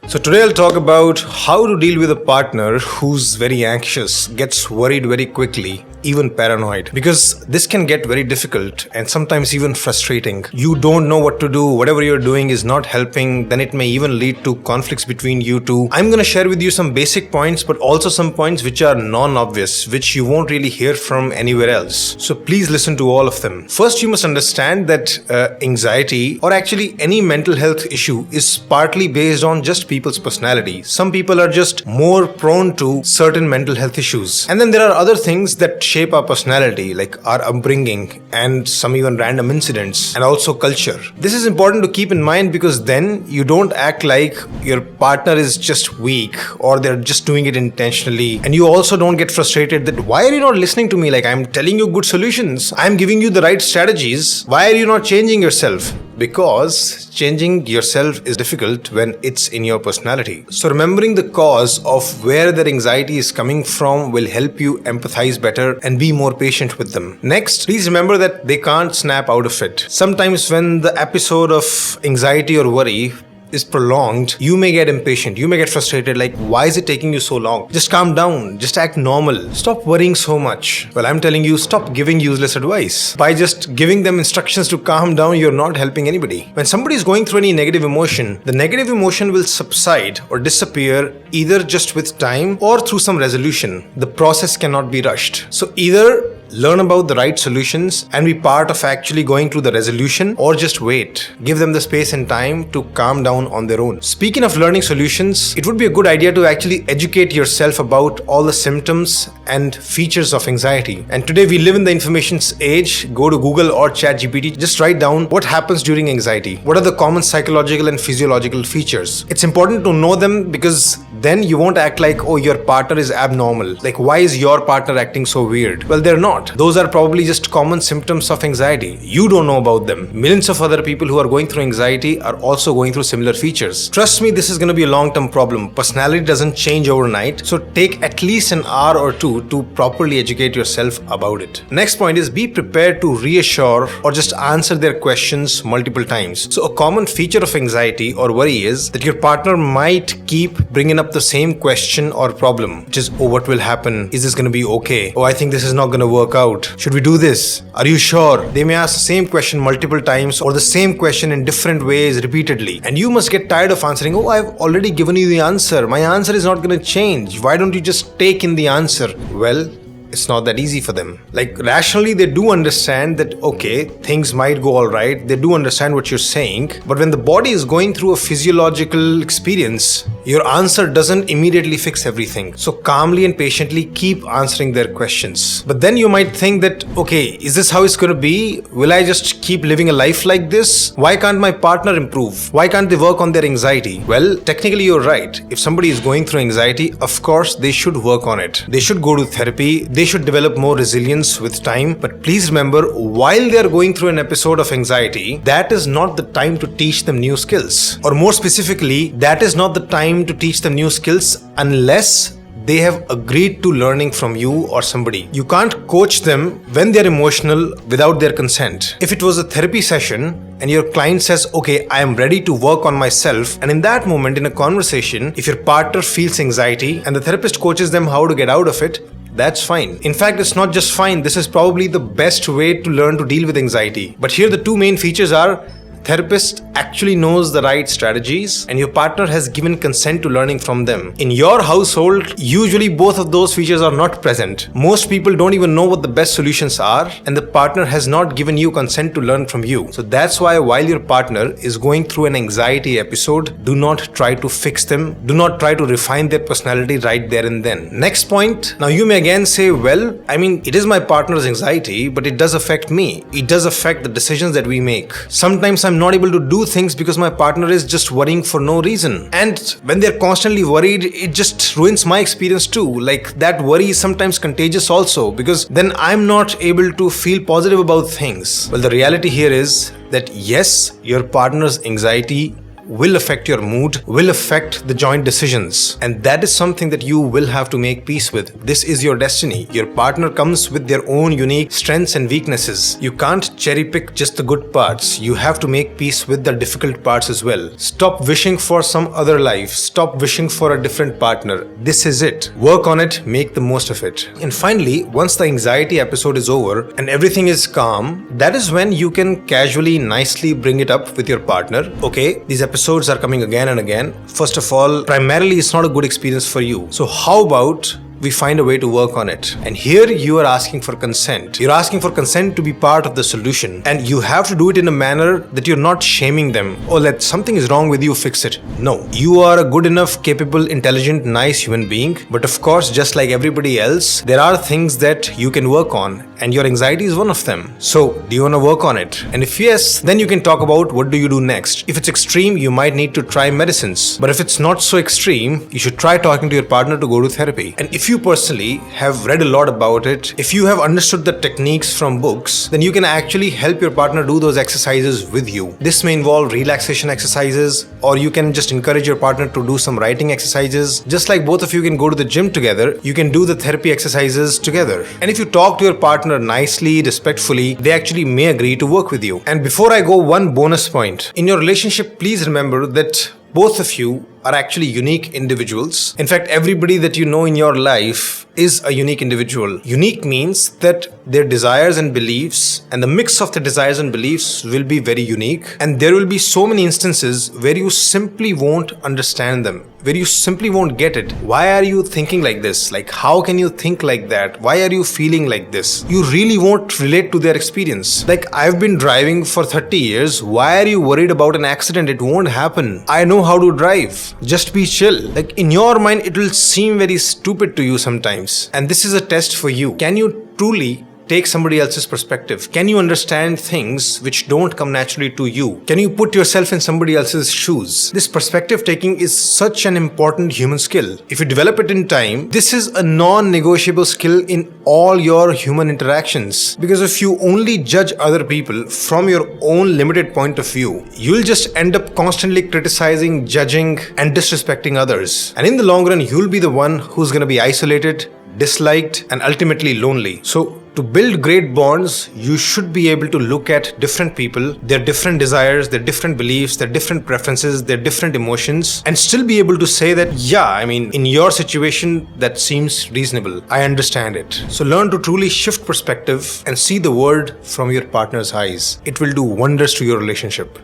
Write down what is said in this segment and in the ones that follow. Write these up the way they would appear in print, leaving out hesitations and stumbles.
So today I'll talk about how to deal with a partner who's very anxious, gets worried very quickly, even paranoid, because this can get very difficult and sometimes even frustrating. You don't know what to do, whatever you're doing is not helping, then it may even lead to conflicts between you two. I'm going to share with you some basic points, but also some points which are non-obvious, which you won't really hear from anywhere else. So please listen to all of them. First, you must understand that anxiety, or actually any mental health issue, is partly based on just people's personality. Some people are just more prone to certain mental health issues. And then there are other things that shape our personality, like our upbringing and some even random incidents, and also culture. This is important to keep in mind because then you don't act like your partner is just weak or they're just doing it intentionally. And you also don't get frustrated that why are you not listening to me? Like, I'm telling you good solutions, I'm giving you the right strategies. Why are you not changing yourself? Because changing yourself is difficult when it's in your personality. So remembering the cause of where their anxiety is coming from will help you empathize better and be more patient with them. Next, please remember that they can't snap out of it. Sometimes when the episode of anxiety or worry is prolonged, you may get impatient, you may get frustrated, like, why is it taking you so long? Just calm down, just act normal, stop worrying so much. Well, I'm telling you, stop giving useless advice. By just giving them instructions to calm down, you're not helping anybody. When somebody is going through any negative emotion, the negative emotion will subside or disappear either just with time or through some resolution. The process cannot be rushed. So either learn about the right solutions and be part of actually going through the resolution, or just wait. Give them the space and time to calm down on their own. Speaking of learning solutions, it would be a good idea to actually educate yourself about all the symptoms and features of anxiety. And today we live in the information's age. Go to Google or ChatGPT, just write down what happens during anxiety. What are the common psychological and physiological features? It's important to know them because then you won't act like, oh, your partner is abnormal. Like, why is your partner acting so weird? Well, they're not. Those are probably just common symptoms of anxiety. You don't know about them. Millions of other people who are going through anxiety are also going through similar features. Trust me, this is going to be a long-term problem. Personality doesn't change overnight, so take at least an hour or two to properly educate yourself about it. Next point is be prepared to reassure or just answer their questions multiple times. So a common feature of anxiety or worry is that your partner might keep bringing up the same question or problem, which is, oh, what will happen? Is this going to be okay? Oh, I think this is not going to work out. Should we do this? Are you sure? They may ask the same question multiple times or the same question in different ways repeatedly. And you must get tired of answering, oh, I've already given you the answer. My answer is not going to change. Why don't you just take in the answer? Well, it's not that easy for them. Like, rationally, they do understand that, okay, things might go all right. They do understand what you're saying. But when the body is going through a physiological experience, your answer doesn't immediately fix everything. So calmly and patiently keep answering their questions. But then you might think that, okay, is this how it's going to be? Will I just keep living a life like this? Why can't my partner improve? Why can't they work on their anxiety? Well, technically you're right. If somebody is going through anxiety, of course, they should work on it. They should go to therapy. They should develop more resilience with time. But please remember, while they are going through an episode of anxiety, that is not the time to teach them new skills. Or more specifically, that is not the time to teach them new skills unless they have agreed to learning from you or somebody. You can't coach them when they're emotional without their consent. If it was a therapy session and your client says, okay, I am ready to work on myself, and in that moment in a conversation, if your partner feels anxiety and the therapist coaches them how to get out of it, that's fine. In fact, it's not just fine. This is probably the best way to learn to deal with anxiety. But here the two main features are: therapist actually knows the right strategies and your partner has given consent to learning from them. In your household, usually both of those features are not present. Most people don't even know what the best solutions are, and the partner has not given you consent to learn from you. So that's why while your partner is going through an anxiety episode, do not try to fix them. Do not try to refine their personality right there and then. Next point. Now you may again say, well, I mean, it is my partner's anxiety, but it does affect me. It does affect the decisions that we make. Sometimes I'm not able to do things because my partner is just worrying for no reason. And when they're constantly worried, it just ruins my experience too. Like, that worry is sometimes contagious also, because then I'm not able to feel positive about things. Well, the reality here is that yes, your partner's anxiety will affect your mood, will affect the joint decisions. And that is something that you will have to make peace with. This is your destiny. Your partner comes with their own unique strengths and weaknesses. You can't cherry pick just the good parts. You have to make peace with the difficult parts as well. Stop wishing for some other life. Stop wishing for a different partner. This is it. Work on it, make the most of it. And finally, once the anxiety episode is over and everything is calm, that is when you can casually, nicely bring it up with your partner. Okay, these episodes are coming again and again. First of all, primarily it's not a good experience for you. So how about we find a way to work on it? And here you are asking for consent. You're asking for consent to be part of the solution. And you have to do it in a manner that you're not shaming them. Oh, that something is wrong with you, fix it. No. You are a good enough, capable, intelligent, nice human being. But of course, just like everybody else, there are things that you can work on. And your anxiety is one of them. So, do you want to work on it? And if yes, then you can talk about what do you do next. If it's extreme, you might need to try medicines. But if it's not so extreme, you should try talking to your partner to go to therapy. And if you personally have read a lot about it, if you have understood the techniques from books, then you can actually help your partner do those exercises with you. This may involve relaxation exercises, or you can just encourage your partner to do some writing exercises. Just like both of you can go to the gym together, you can do the therapy exercises together. And if you talk to your partner nicely, respectfully, they actually may agree to work with you. And before I go, one bonus point. In your relationship, please remember that both of you are actually unique individuals. In fact, everybody that you know in your life is a unique individual. Unique means that their desires and beliefs and the mix of the desires and beliefs will be very unique. And there will be so many instances where you simply won't understand them, where you simply won't get it. Why are you thinking like this? Like, how can you think like that? Why are you feeling like this? You really won't relate to their experience. Like, I've been driving for 30 years. Why are you worried about an accident? It won't happen. I know how to drive. Just be chill. Like, in your mind, it will seem very stupid to you sometimes. And this is a test for you. Can you truly take somebody else's perspective? Can you understand things which don't come naturally to you? Can you put yourself in somebody else's shoes? This perspective taking is such an important human skill. If you develop it in time, this is a non-negotiable skill in all your human interactions. Because if you only judge other people from your own limited point of view, you'll just end up constantly criticizing, judging, and disrespecting others. And in the long run, you'll be the one who's going to be isolated, disliked, and ultimately lonely. So, to build great bonds, you should be able to look at different people, their different desires, their different beliefs, their different preferences, their different emotions, and still be able to say that, yeah, in your situation, that seems reasonable. I understand it. So learn to truly shift perspective and see the world from your partner's eyes. It will do wonders to your relationship.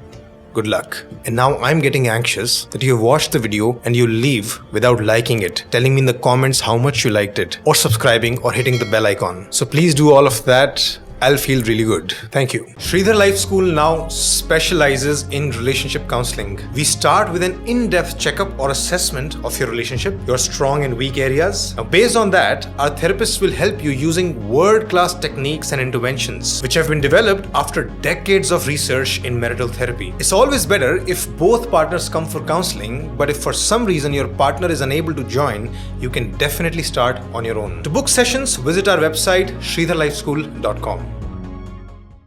Good luck. And now I'm getting anxious that you have watched the video and you leave without liking it, telling me in the comments how much you liked it, or subscribing or hitting the bell icon. So please do all of that. I'll feel really good. Thank you. Shridhar Life School now specializes in relationship counseling. We start with an in-depth checkup or assessment of your relationship, your strong and weak areas. Now, based on that, our therapists will help you using world-class techniques and interventions, which have been developed after decades of research in marital therapy. It's always better if both partners come for counseling, but if for some reason your partner is unable to join, you can definitely start on your own. To book sessions, visit our website, shridharlifeschool.com.